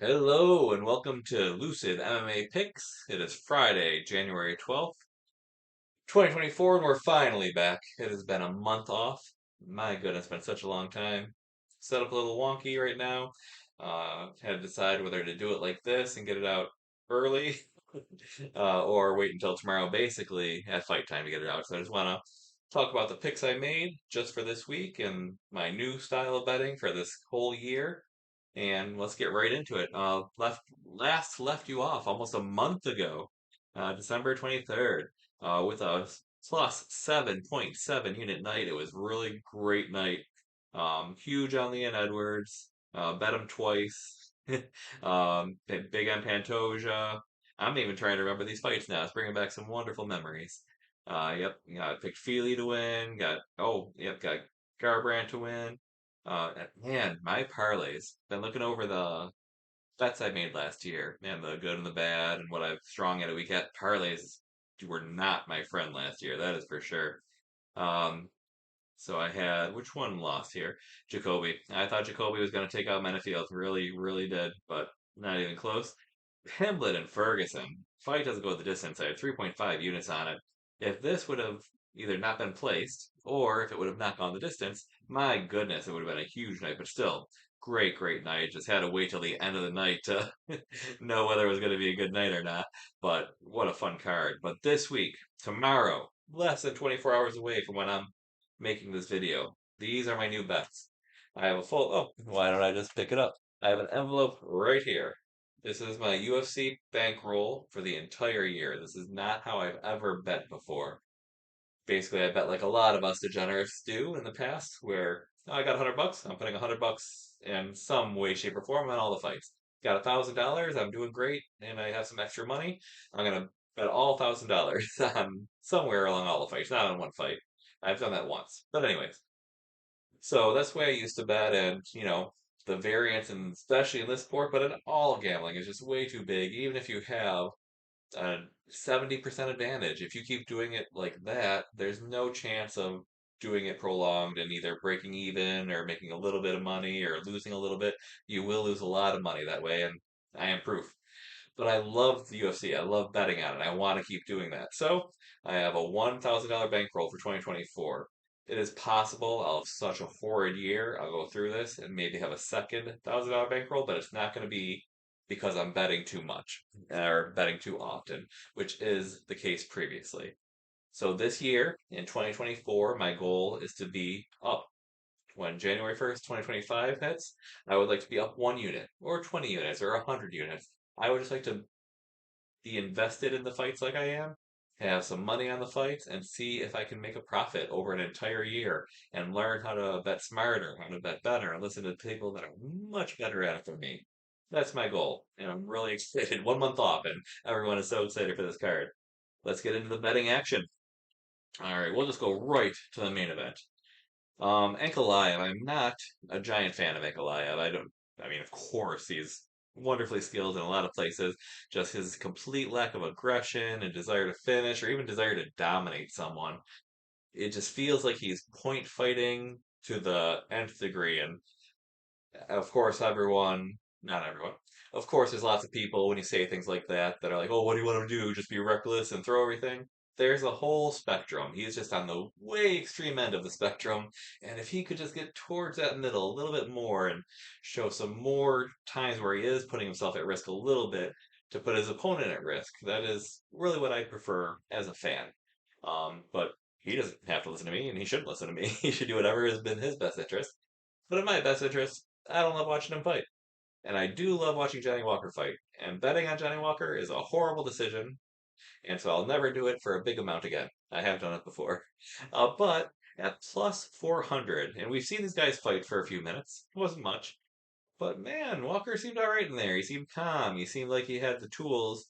Hello and welcome to Lucid MMA Picks. It is Friday, January 12th, 2024, and we're finally back. It has been a month off. My goodness, it's been such a long time. Set up a little wonky right now. Had to decide whether to do it like this and get it out early, or wait until tomorrow, basically at fight time to get it out. So I just want to talk about the picks I made just for this week and my new style of betting for this whole year. And let's get right into it. Left you off almost a month ago, December 23rd, with a plus 7.7 unit night. It was really great night. Huge on Leon Edwards. Bet him twice. Big on Pantoja. I'm even trying to remember these fights now. It's bringing back some wonderful memories. Yep, got picked Feely to win. Got Garbrandt to win. Man, my parlays. Been looking over the bets I made last year. Man, the good and the bad, and what I've strong at a week at. Parlays were not my friend last year. That is for sure. Um, so I had which one lost here? Jacoby. I thought Jacoby was going to take out Menafield. Really, really did, but not even close. Hamlet and Ferguson. Fight doesn't go the distance. I had 3.5 units on it. If this would have either not been placed or if it would have not gone the distance, my goodness, it would have been a huge night. But still, great night. Just had to wait till the end of the night to know whether it was going to be a good night or not. But what a fun card. But this week, tomorrow, less than 24 hours away from when I'm making this video, these are my new bets. I have a full. Oh, why don't I just pick it up? I have an envelope right here. This is my UFC bankroll for the entire year. This is not how I've ever bet before. Basically, I bet like a lot of us degenerates do in the past, where oh, I got $100. I'm putting $100 in some way, shape, or form on all the fights. Got $1,000. I'm doing great, and I have some extra money. I'm gonna bet all $1,000 on somewhere along all the fights, not on one fight. I've done that once, but anyways. So that's the way I used to bet, and the variance, and especially in this sport, but in all gambling, is just way too big. Even if you have a 70% advantage, if you keep doing it like that, there's no chance of doing it prolonged and either breaking even or making a little bit of money or losing a little bit. You will lose a lot of money that way, and I am proof. But I love the UFC. I love betting on it. I want to keep doing that. So I have a $1,000 bankroll for 2024. It is possible I'll have such a horrid year. I'll go through this and maybe have a second $1,000 bankroll, but it's not going to be because I'm betting too much or betting too often, which is the case previously. So this year in 2024, my goal is to be up. When January 1st, 2025 hits, I would like to be up 1 unit or 20 units or 100 units. I would just like to be invested in the fights like I am, have some money on the fights, and see if I can make a profit over an entire year and learn how to bet smarter, how to bet better, and listen to people that are much better at it than me. That's my goal, and I'm really excited. 1 month off, and everyone is so excited for this card. Let's get into the betting action. All right, we'll just go right to the main event. Ankalaev, I'm not a giant fan of Ankalaev. I mean, of course, he's wonderfully skilled in a lot of places. Just his complete lack of aggression and desire to finish or even desire to dominate someone. It just feels like he's point fighting to the nth degree. And of course, not everyone. Of course, there's lots of people when you say things like that are like, oh, what do you want to do? Just be reckless and throw everything. There's a whole spectrum. He's just on the way extreme end of the spectrum. And if he could just get towards that middle a little bit more and show some more times where he is putting himself at risk a little bit to put his opponent at risk, that is really what I prefer as a fan. But he doesn't have to listen to me, and he shouldn't listen to me. He should do whatever has been his best interest. But in my best interest, I don't love watching him fight. And I do love watching Johnny Walker fight. And betting on Johnny Walker is a horrible decision, and so I'll never do it for a big amount again. I have done it before. But at plus 400, and we've seen these guys fight for a few minutes. It wasn't much. But man, Walker seemed all right in there. He seemed calm. He seemed like he had the tools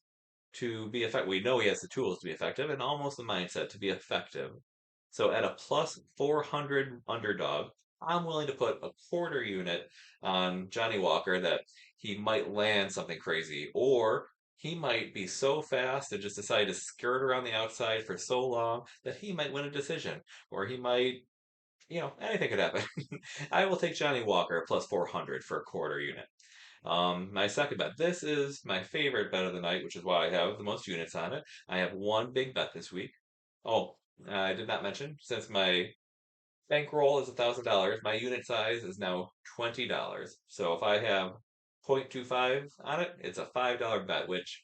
to be effective. We know he has the tools to be effective and almost the mindset to be effective. So at a plus 400 underdog, I'm willing to put a quarter unit on Johnny Walker that he might land something crazy, or he might be so fast and just decide to skirt around the outside for so long that he might win a decision, or he might, anything could happen. I will take Johnny Walker plus 400 for a quarter unit. My second bet. This is my favorite bet of the night, which is why I have the most units on it. I have one big bet this week. Oh, I did not mention, since my bankroll is $1,000, my unit size is now $20. So if I have 0.25 on it, it's a $5 bet, which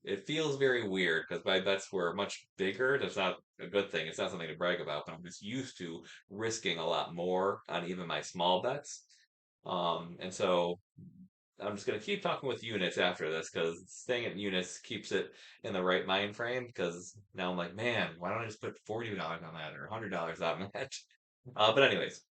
it feels very weird because my bets were much bigger. That's not a good thing. It's not something to brag about, but I'm just used to risking a lot more on even my small bets. And so I'm just gonna keep talking with units after this because staying at units keeps it in the right mind frame. Because now I'm like, man, why don't I just put $40 on that or $100 on that? But anyways,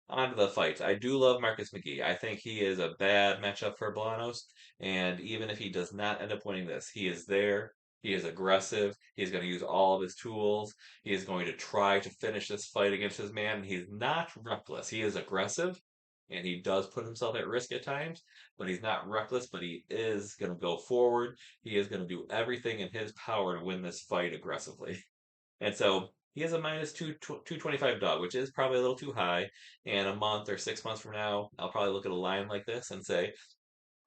on to the fights. I do love Marcus McGee. I think he is a bad matchup for Bolanos, and even if he does not end up winning this, he is there. He is aggressive. He's going to use all of his tools. He is going to try to finish this fight against his man. He's not reckless. He is aggressive, and he does put himself at risk at times, but he's not reckless, but he is going to go forward. He is going to do everything in his power to win this fight aggressively. And so he has a minus 225 dog, which is probably a little too high. And a month or 6 months from now, I'll probably look at a line like this and say,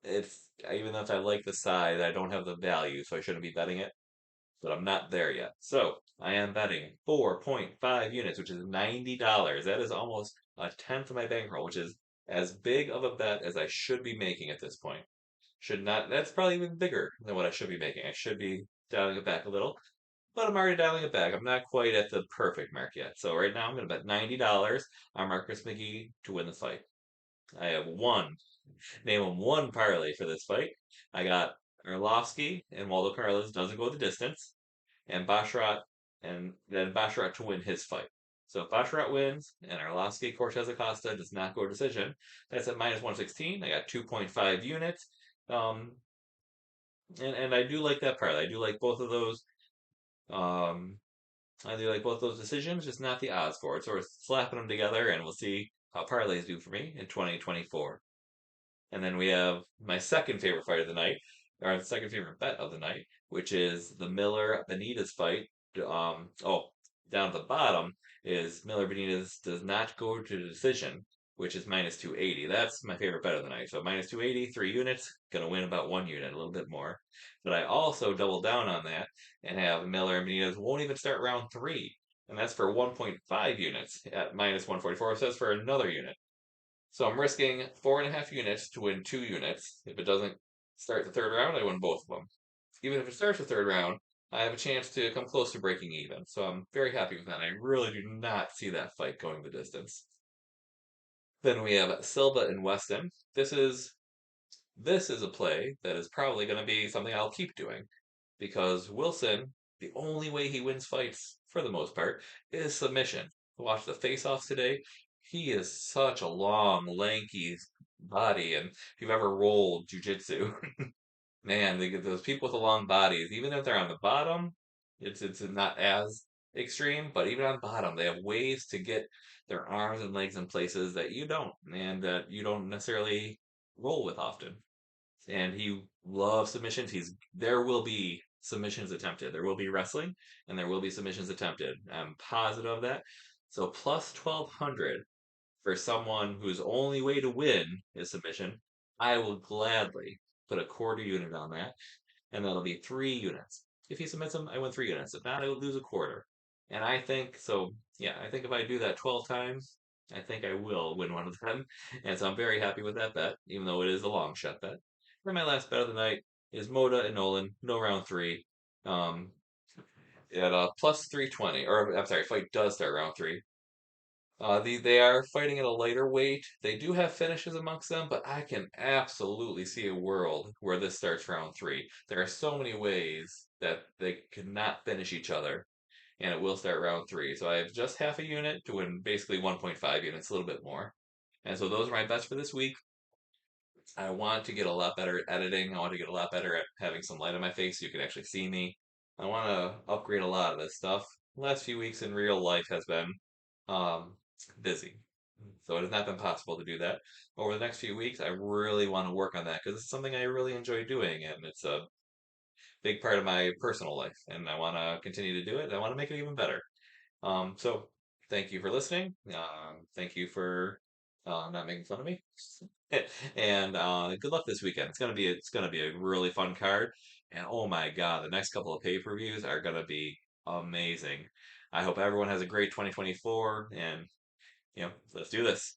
it's even though if I like the side, I don't have the value, so I shouldn't be betting it. But I'm not there yet. So I am betting 4.5 units, which is $90. That is almost a tenth of my bankroll, which is as big of a bet as I should be making at this point. Should not, that's probably even bigger than what I should be making. I should be dialing it back a little, but I'm already dialing it back. I'm not quite at the perfect mark yet. So right now I'm going to bet $90 on Marcus McGee to win the fight. I have one, name him one parlay for this fight. I got Arlovsky and Waldo Carlos doesn't go the distance, and Basharat, and then Basharat to win his fight. So if Basharat wins and Arlovsky Cortez Acosta does not go decision, that's at minus 116. I got 2.5 units. Um, and I do like that parlay. I do like both of those. Um, I do like both those decisions, just not the odds for it. So we're slapping them together, and we'll see how parlays do for me in 2024. And then we have my second favorite fight of the night, or second favorite bet of the night, which is the Miller Benitez fight. Oh, down at the bottom is Miller Benitez does not go to the decision, which is minus 280. That's my favorite bet of the night. So minus 280, 3 units, gonna win about 1 unit, a little bit more. But I also double down on that and have Miller and Benitez won't even start round three. And that's for 1.5 units at minus 144. It says for another unit. So I'm risking 4.5 units to win 2 units. If it doesn't start the third round, I win both of them. Even if it starts the third round, I have a chance to come close to breaking even. So I'm very happy with that. I really do not see that fight going the distance. Then we have Silva and Weston. This is a play that is probably going to be something I'll keep doing because Wilson, the only way he wins fights for the most part is submission. Watch the face-offs today. He is such a long, lanky body, and if you've ever rolled jujitsu, man, they get those people with the long bodies. Even if they're on the bottom, it's not as extreme, but even on bottom, they have ways to get their arms and legs in places that you don't, and that you don't necessarily roll with often. And he loves submissions. There will be submissions attempted. There will be wrestling, and there will be submissions attempted. I'm positive of that. So plus 1200 for someone whose only way to win is submission. I will gladly put a quarter unit on that, and that'll be 3 units. If he submits them, I win 3 units. If not, I will lose a quarter. And I think so. Yeah, I think if I do that 12 times, I think I will win one of them. And so I'm very happy with that bet, even though it is a long shot bet. For my last bet of the night is Moda and Nolan, no round three. Um, at plus 320, or I'm sorry, fight does start round three. They are fighting at a lighter weight. They do have finishes amongst them, but I can absolutely see a world where this starts round three. There are so many ways that they could not finish each other, and it will start round three. So I have just half a unit to win basically 1.5 units, a little bit more. And so those are my bets for this week. I want to get a lot better at editing. I want to get a lot better at having some light on my face so you can actually see me. I want to upgrade a lot of this stuff. The last few weeks in real life has been um, busy. So it has not been possible to do that. Over the next few weeks, I really want to work on that because it's something I really enjoy doing and it's a big part of my personal life. And I want to continue to do it. I want to make it even better. So thank you for listening. Thank you for Not making fun of me. And good luck this weekend. It's gonna be a really fun card. And oh my God, the next couple of pay-per-views are gonna be amazing. I hope everyone has a great 2024, and let's do this.